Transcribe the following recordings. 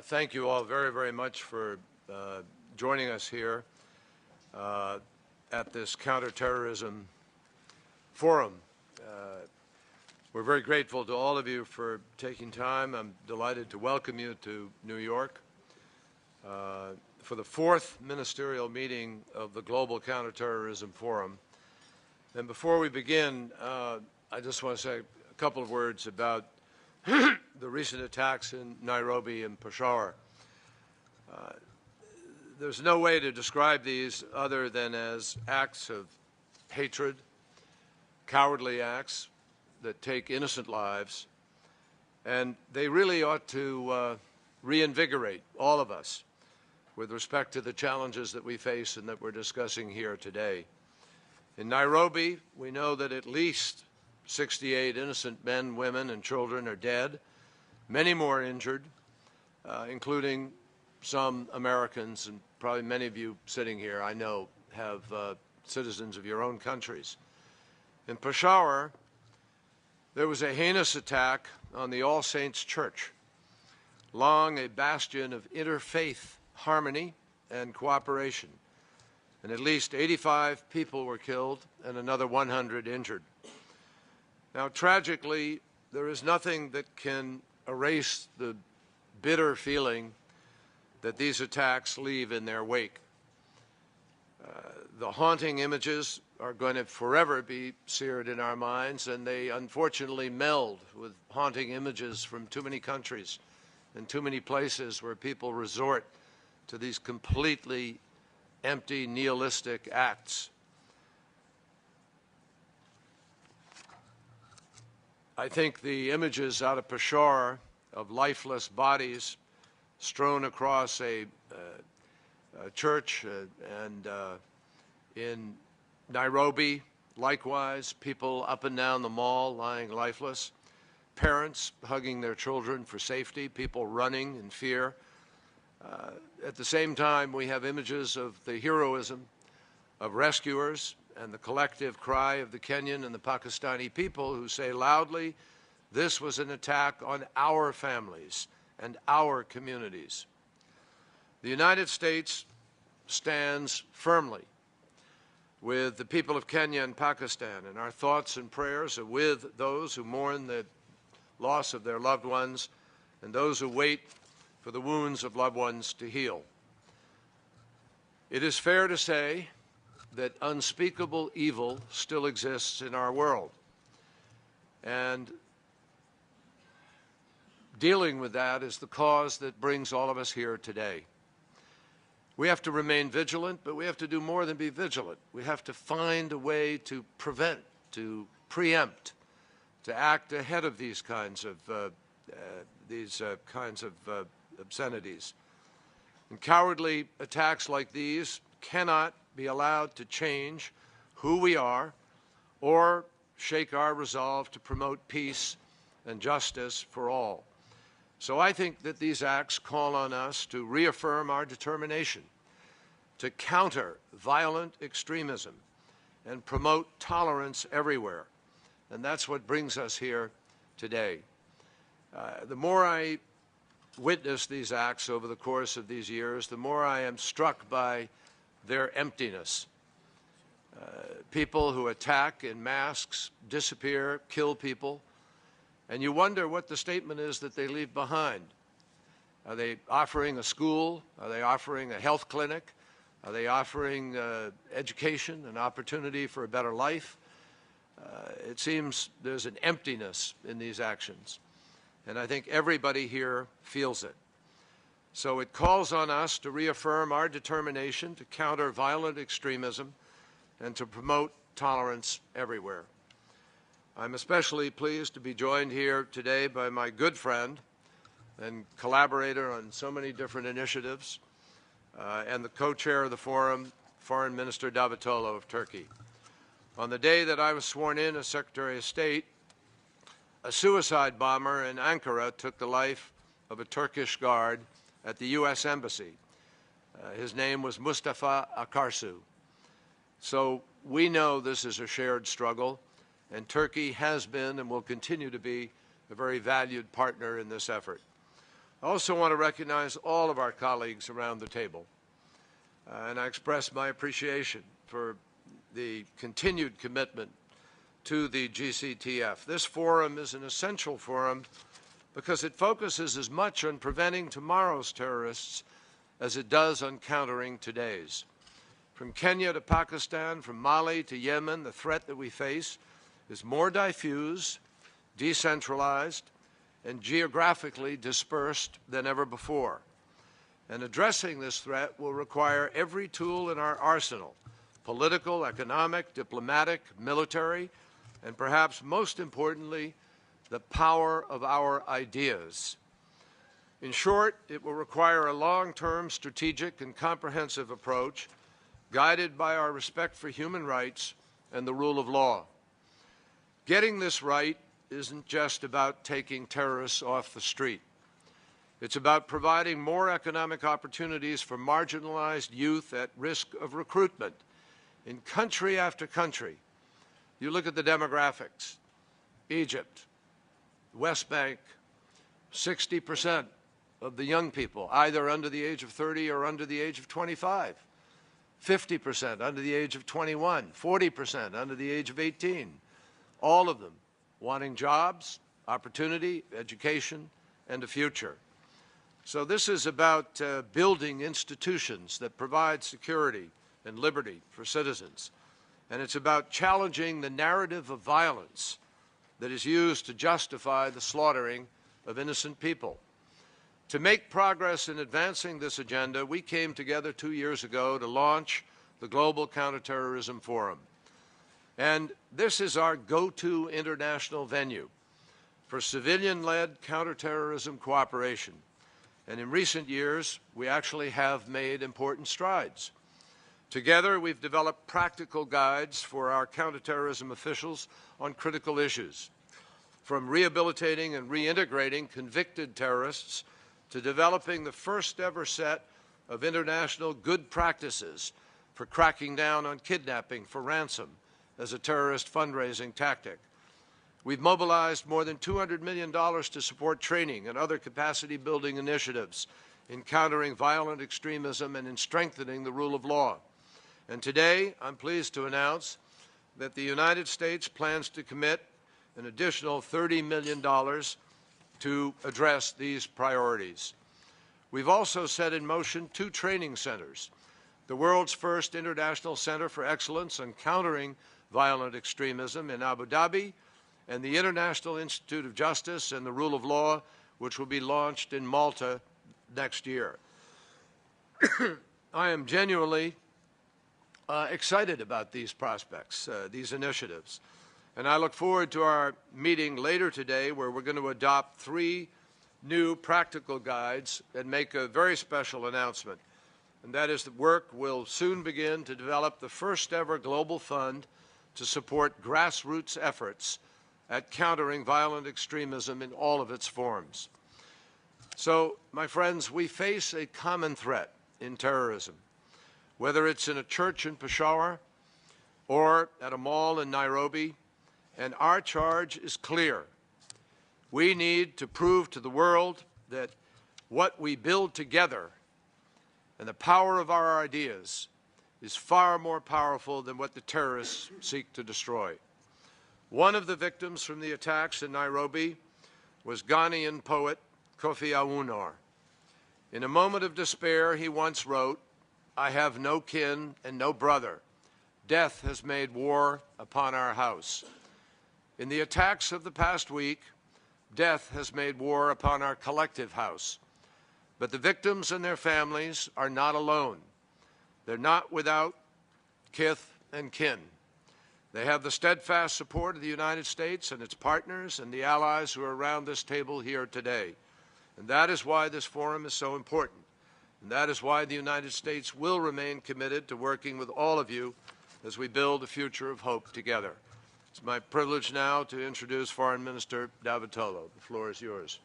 Thank you all very, very much for joining us here at this counterterrorism forum. We're very grateful to all of you for taking time. I'm delighted to welcome you to New York for the fourth ministerial meeting of the Global Counterterrorism Forum. And before we begin, I just want to say a couple of words about the recent attacks in Nairobi and Peshawar. There's no way to describe these other than as acts of hatred, cowardly acts that take innocent lives, and they really ought to reinvigorate all of us with respect to the challenges that we face and that we're discussing here today. In Nairobi, we know that at least 68 innocent men, women, and children are dead, many more injured, including some Americans, and probably many of you sitting here, I know, have citizens of your own countries. In Peshawar, there was a heinous attack on the All Saints Church, long a bastion of interfaith harmony and cooperation, and at least 85 people were killed and another 100 injured. Now, tragically, there is nothing that can erase the bitter feeling that these attacks leave in their wake. The haunting images are going to forever be seared in our minds, and they unfortunately meld with haunting images from too many countries and too many places where people resort to these completely empty, nihilistic acts. I think the images out of Peshawar of lifeless bodies strewn across a church and in Nairobi, likewise, people up and down the mall lying lifeless, parents hugging their children for safety, people running in fear. At the same time, we have images of the heroism of rescuers and the collective cry of the Kenyan and the Pakistani people who say loudly, this was an attack on our families and our communities. The United States stands firmly with the people of Kenya and Pakistan, and our thoughts and prayers are with those who mourn the loss of their loved ones and those who wait for the wounds of loved ones to heal. It is fair to say that unspeakable evil still exists in our world, and dealing with that is the cause that brings all of us here today. We have to remain vigilant, but we have to do more than be vigilant. We have to find a way to prevent, to preempt, to act ahead of these kinds of obscenities. And cowardly attacks like these cannot be allowed to change who we are or shake our resolve to promote peace and justice for all. So I think that these acts call on us to reaffirm our determination to counter violent extremism and promote tolerance everywhere. And that's what brings us here today. The more I witness these acts over the course of these years, the more I am struck by their emptiness. People who attack in masks, disappear, kill people, and you wonder what the statement is that they leave behind. Are they offering a school? Are they offering a health clinic? Are they offering education, an opportunity for a better life? It seems there's an emptiness in these actions, and I think everybody here feels it. So it calls on us to reaffirm our determination to counter violent extremism and to promote tolerance everywhere. I'm especially pleased to be joined here today by my good friend and collaborator on so many different initiatives, and the co-chair of the forum, Foreign Minister Davutoglu of Turkey. On the day that I was sworn in as Secretary of State, a suicide bomber in Ankara took the life of a Turkish guard at the U.S. Embassy. His name was Mustafa Akarsu. So we know this is a shared struggle, and Turkey has been and will continue to be a very valued partner in this effort. I also want to recognize all of our colleagues around the table, and I express my appreciation for the continued commitment to the GCTF. This forum is an essential forum because it focuses as much on preventing tomorrow's terrorists as it does on countering today's. From Kenya to Pakistan, from Mali to Yemen, the threat that we face is more diffuse, decentralized, and geographically dispersed than ever before. And addressing this threat will require every tool in our arsenal: political, economic, diplomatic, military, and perhaps most importantly, the power of our ideas. In short, it will require a long-term strategic and comprehensive approach guided by our respect for human rights and the rule of law. Getting this right isn't just about taking terrorists off the street. It's about providing more economic opportunities for marginalized youth at risk of recruitment in country after country. You look at the demographics. Egypt, West Bank, 60% of the young people either under the age of 30 or under the age of 25. 50% under the age of 21, 40% under the age of 18. All of them wanting jobs, opportunity, education, and a future. So this is about building institutions that provide security and liberty for citizens. And it's about challenging the narrative of violence that is used to justify the slaughtering of innocent people. To make progress in advancing this agenda, we came together 2 years ago to launch the Global Counterterrorism Forum. And this is our go-to international venue for civilian-led counterterrorism cooperation. And in recent years, we actually have made important strides. Together, we've developed practical guides for our counterterrorism officials on critical issues, from rehabilitating and reintegrating convicted terrorists to developing the first ever set of international good practices for cracking down on kidnapping for ransom as a terrorist fundraising tactic. We've mobilized more than $200 million to support training and other capacity-building initiatives in countering violent extremism and in strengthening the rule of law. And today, I'm pleased to announce that the United States plans to commit an additional $30 million to address these priorities. We've also set in motion 2 training centers: the world's first International Center for Excellence on Countering Violent Extremism in Abu Dhabi, and the International Institute of Justice and the Rule of Law, which will be launched in Malta next year. I am genuinely excited about these prospects, these initiatives. And I look forward to our meeting later today, where we're going to adopt 3 new practical guides and make a very special announcement. And that is that work will soon begin to develop the first ever global fund to support grassroots efforts at countering violent extremism in all of its forms. So, my friends, we face a common threat in terrorism, whether it's in a church in Peshawar or at a mall in Nairobi, and our charge is clear. We need to prove to the world that what we build together and the power of our ideas is far more powerful than what the terrorists seek to destroy. One of the victims from the attacks in Nairobi was Ghanaian poet Kofi Awunor. In a moment of despair, he once wrote, "I have no kin and no brother. Death has made war upon our house." In the attacks of the past week, death has made war upon our collective house. But the victims and their families are not alone. They're not without kith and kin. They have the steadfast support of the United States and its partners and the allies who are around this table here today. And that is why this forum is so important. And that is why the United States will remain committed to working with all of you as we build a future of hope together. It's my privilege now to introduce Foreign Minister Davutoglu. The floor is yours.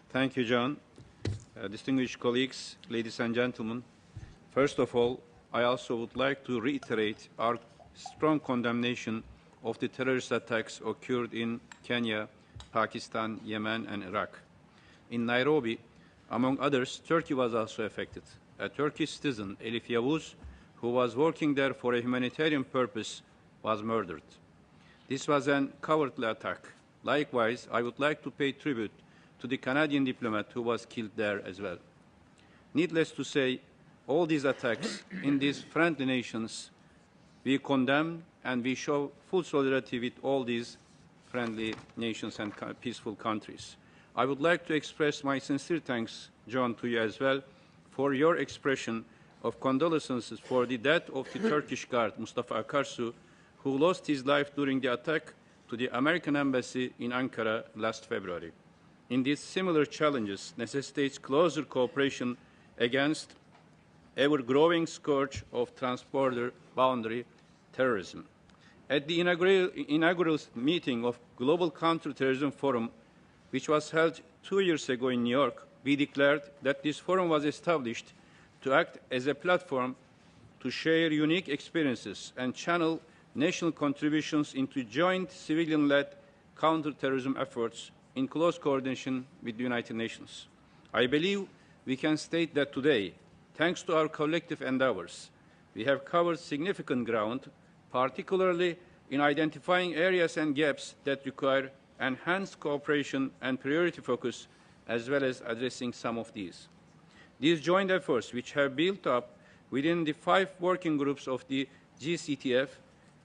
Thank you, John. Distinguished colleagues, ladies and gentlemen, first of all, I also would like to reiterate our strong condemnation of the terrorist attacks occurred in Kenya Pakistan, Yemen, and Iraq. In Nairobi, among others, Turkey was also affected. A Turkish citizen, Elif Yavuz, who was working there for a humanitarian purpose, was murdered. This was a cowardly attack. Likewise, I would like to pay tribute to the Canadian diplomat who was killed there as well. Needless to say, all these attacks in these friendly nations, we condemn and we show full solidarity with all these friendly nations and peaceful countries. I would like to express my sincere thanks, John, to you as well, for your expression of condolences for the death of the Turkish guard, Mustafa Akarsu, who lost his life during the attack to the American embassy in Ankara last February. In these similar challenges necessitates closer cooperation against ever-growing scourge of transborder boundary terrorism. At the inaugural meeting of Global Counterterrorism Forum, which was held 2 years ago in New York, we declared that this forum was established to act as a platform to share unique experiences and channel national contributions into joint civilian-led counterterrorism efforts in close coordination with the United Nations. I believe we can state that today, thanks to our collective endeavors, we have covered significant ground, particularly in identifying areas and gaps that require enhanced cooperation and priority focus, as well as addressing some of these. These joint efforts, which have built up within the 5 working groups of the GCTF,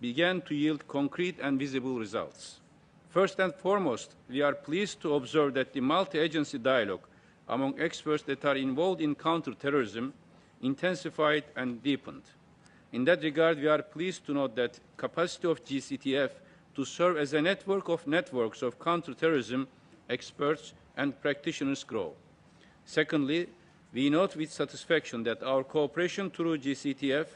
began to yield concrete and visible results. First and foremost, we are pleased to observe that the multi-agency dialogue among experts that are involved in counterterrorism intensified and deepened. In that regard, we are pleased to note that capacity of GCTF to serve as a network of networks of counterterrorism experts and practitioners grow. Secondly, we note with satisfaction that our cooperation through GCTF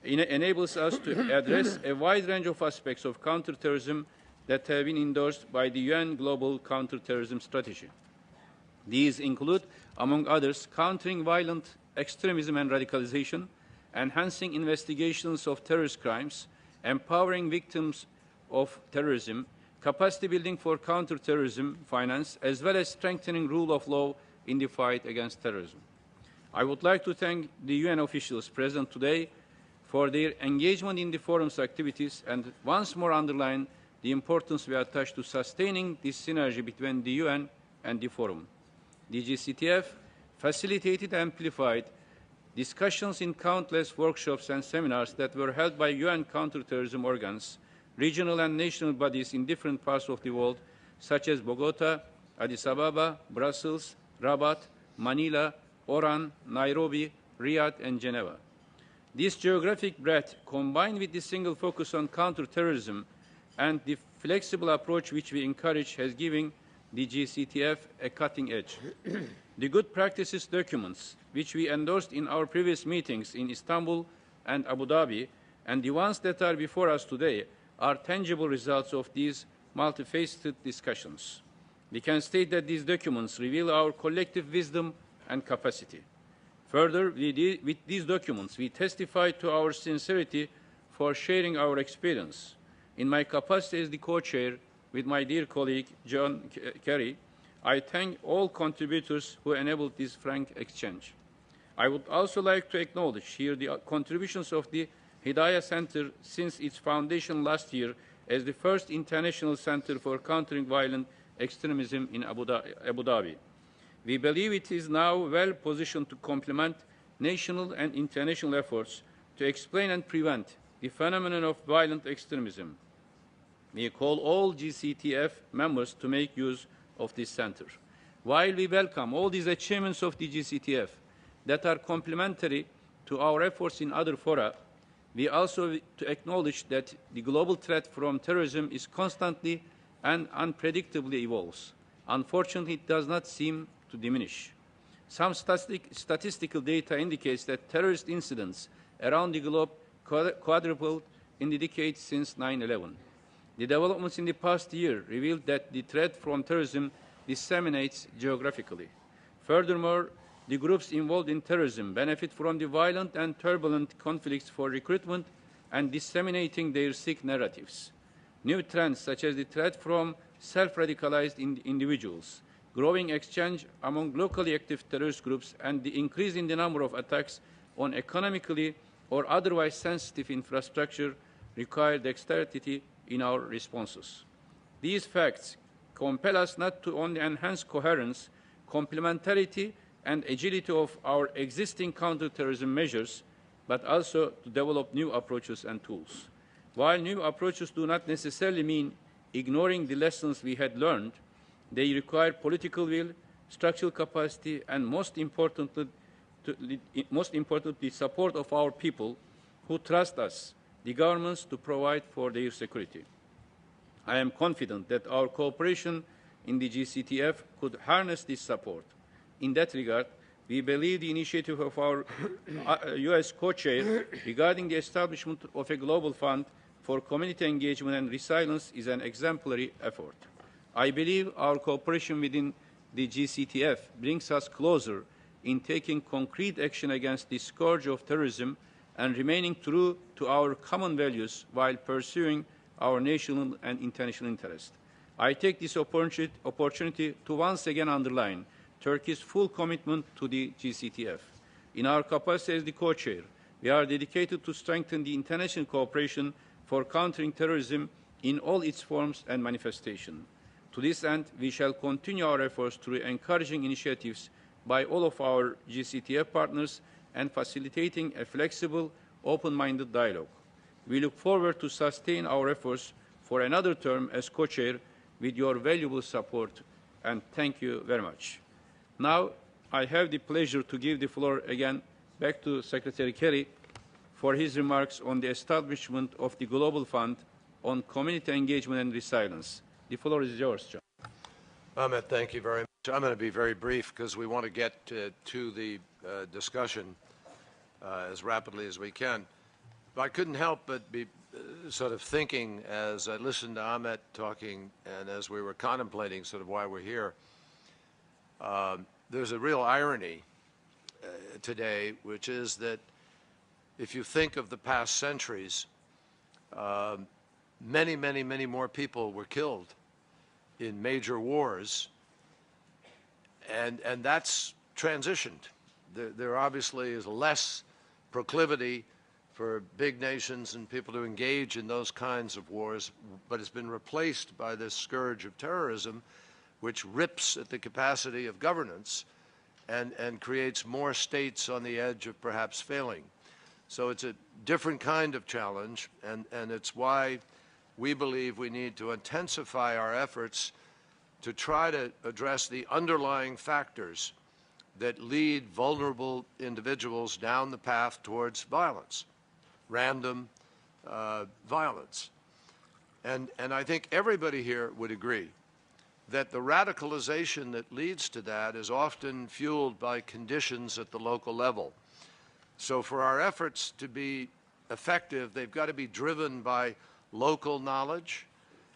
enables us to address a wide range of aspects of counterterrorism that have been endorsed by the UN Global Counterterrorism Strategy. These include, among others, countering violent extremism and radicalization, enhancing investigations of terrorist crimes, empowering victims of terrorism, capacity building for counterterrorism finance, as well as strengthening rule of law in the fight against terrorism. I would like to thank the UN officials present today for their engagement in the forum's activities and once more underline the importance we attach to sustaining this synergy between the UN and the forum. The GCTF facilitated and amplified discussions in countless workshops and seminars that were held by UN counterterrorism organs, regional and national bodies in different parts of the world, such as Bogota, Addis Ababa, Brussels, Rabat, Manila, Oran, Nairobi, Riyadh, and Geneva. This geographic breadth, combined with the single focus on counterterrorism and the flexible approach which we encourage, has given the GCTF a cutting edge. The good practices documents, which we endorsed in our previous meetings in Istanbul and Abu Dhabi, and the ones that are before us today, are tangible results of these multifaceted discussions. We can state that these documents reveal our collective wisdom and capacity. Further, with these documents, we testify to our sincerity for sharing our experience. In my capacity as the co-chair with my dear colleague, John Kerry, I thank all contributors who enabled this frank exchange. I would also like to acknowledge here the contributions of the Hidayah Center since its foundation last year as the first international center for countering violent extremism in Abu Dhabi. We believe it is now well positioned to complement national and international efforts to explain and prevent the phenomenon of violent extremism. We call all GCTF members to make use of this center. While we welcome all these achievements of the GCTF that are complementary to our efforts in other fora, we also to acknowledge that the global threat from terrorism is constantly and unpredictably evolves. Unfortunately, it does not seem to diminish. Some statistical data indicates that terrorist incidents around the globe quadrupled in the decade since 9/11. The developments in the past year revealed that the threat from terrorism disseminates geographically. Furthermore, the groups involved in terrorism benefit from the violent and turbulent conflicts for recruitment and disseminating their sick narratives. New trends, such as the threat from self-radicalized individuals, growing exchange among locally active terrorist groups, and the increase in the number of attacks on economically or otherwise sensitive infrastructure require dexterity in our responses. These facts compel us not to only enhance coherence, complementarity, and agility of our existing counterterrorism measures, but also to develop new approaches and tools. While new approaches do not necessarily mean ignoring the lessons we had learned, they require political will, structural capacity, and most importantly, support of our people who trust us, the governments, to provide for their security. I am confident that our cooperation in the GCTF could harness this support. In that regard, we believe the initiative of our U.S. co-chair regarding the establishment of a global fund for community engagement and resilience is an exemplary effort. I believe our cooperation within the GCTF brings us closer in taking concrete action against the scourge of terrorism and remaining true to our common values while pursuing our national and international interests. I take this opportunity to once again underline Turkey's full commitment to the GCTF. In our capacity as the co-chair, we are dedicated to strengthen the international cooperation for countering terrorism in all its forms and manifestations. To this end, we shall continue our efforts through encouraging initiatives by all of our GCTF partners and facilitating a flexible, open-minded dialogue. We look forward to sustain our efforts for another term as co-chair with your valuable support, and thank you very much. Now, I have the pleasure to give the floor again back to Secretary Kerry for his remarks on the establishment of the Global Fund on Community Engagement and Resilience. The floor is yours, John. Ahmet, thank you very much. I'm going to be very brief because we want to get to the discussion as rapidly as we can. But I couldn't help but be sort of thinking as I listened to Ahmet talking and as we were contemplating sort of why we're here. There's a real irony today, which is that if you think of the past centuries, many, many, many more people were killed in major wars, and that's transitioned. There obviously is less proclivity for big nations and people to engage in those kinds of wars, but it's been replaced by this scourge of terrorism, which rips at the capacity of governance and creates more states on the edge of perhaps failing. So it's a different kind of challenge, and it's why we believe we need to intensify our efforts to try to address the underlying factors that lead vulnerable individuals down the path towards violence, random violence. And I think everybody here would agree that the radicalization that leads to that is often fueled by conditions at the local level. So for our efforts to be effective, they've got to be driven by local knowledge.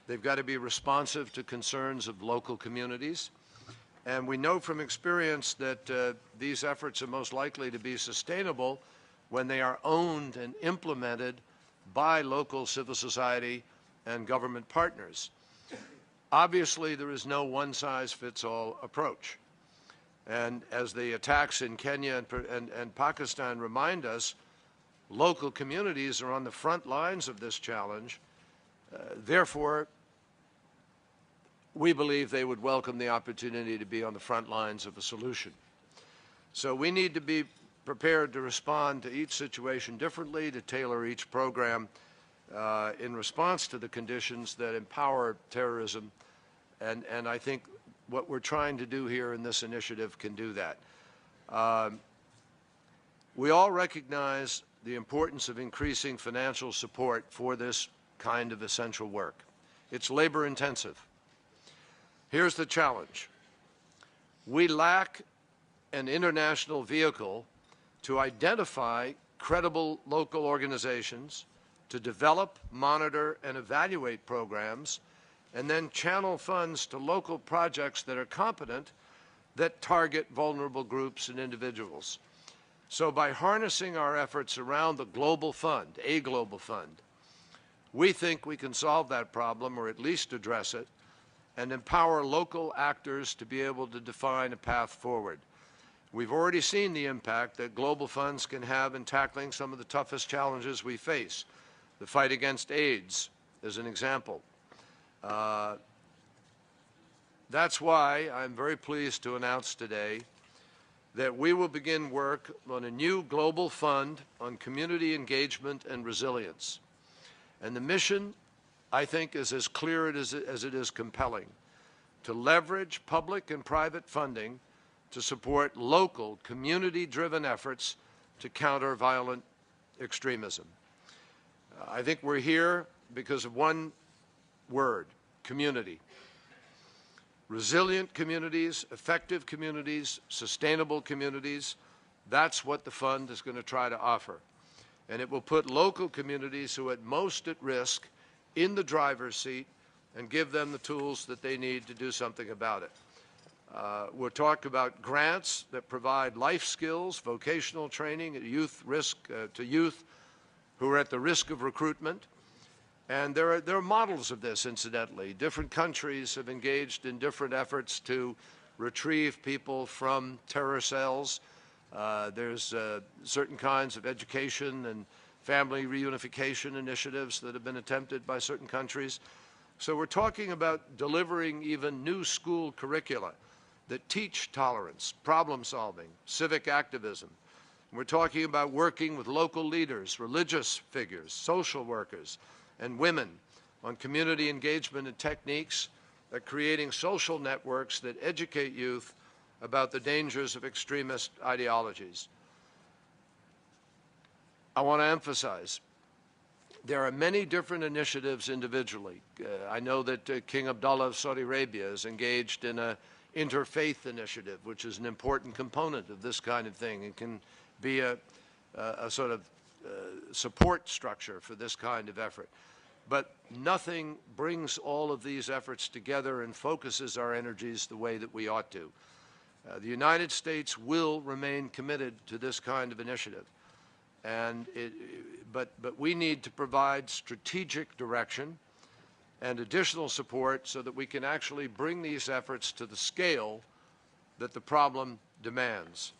They've got to be responsive to concerns of local communities. And we know from experience that these efforts are most likely to be sustainable when they are owned and implemented by local civil society and government partners. Obviously, there is no one-size-fits-all approach. And as the attacks in Kenya and Pakistan remind us, local communities are on the front lines of this challenge. Therefore, we believe they would welcome the opportunity to be on the front lines of a solution. So we need to be prepared to respond to each situation differently, to tailor each program in response to the conditions that empower terrorism. And I think what we're trying to do here in this initiative can do that. We all recognize the importance of increasing financial support for this kind of essential work. It's labor intensive. Here's the challenge. We lack an international vehicle to identify credible local organizations, to develop, monitor, and evaluate programs, and then channel funds to local projects that are competent, that target vulnerable groups and individuals. So by harnessing our efforts around the global fund, a global fund, we think we can solve that problem or at least address it. and empower local actors to be able to define a path forward. We've already seen the impact that global funds can have in tackling some of the toughest challenges we face. The fight against AIDS is an example. That's why I'm very pleased to announce today that we will begin work on a new global fund on community engagement and resilience. And the mission, I think, is as clear as it is compelling: to leverage public and private funding to support local, community-driven efforts to counter violent extremism. I think we're here because of one word: community. Resilient communities, effective communities, sustainable communities, that's what the fund is going to try to offer. And it will put local communities who are most at risk in the driver's seat and give them the tools that they need to do something about it. We'll talk about grants that provide life skills, vocational training at youth to youth who are at the risk of recruitment. And there are models of this, incidentally. Different countries have engaged in different efforts to retrieve people from terror cells. There's certain kinds of education and family reunification initiatives that have been attempted by certain countries. So we're talking about delivering even new school curricula that teach tolerance, problem solving, civic activism. We're talking about working with local leaders, religious figures, social workers, and women on community engagement and techniques at creating social networks that educate youth about the dangers of extremist ideologies. I want to emphasize, there are many different initiatives individually. I know that King Abdullah of Saudi Arabia is engaged in an interfaith initiative, which is an important component of this kind of thing. It can be a sort of support structure for this kind of effort. But nothing brings all of these efforts together and focuses our energies the way that we ought to. The United States will remain committed to this kind of initiative. But we need to provide strategic direction and additional support so that we can actually bring these efforts to the scale that the problem demands.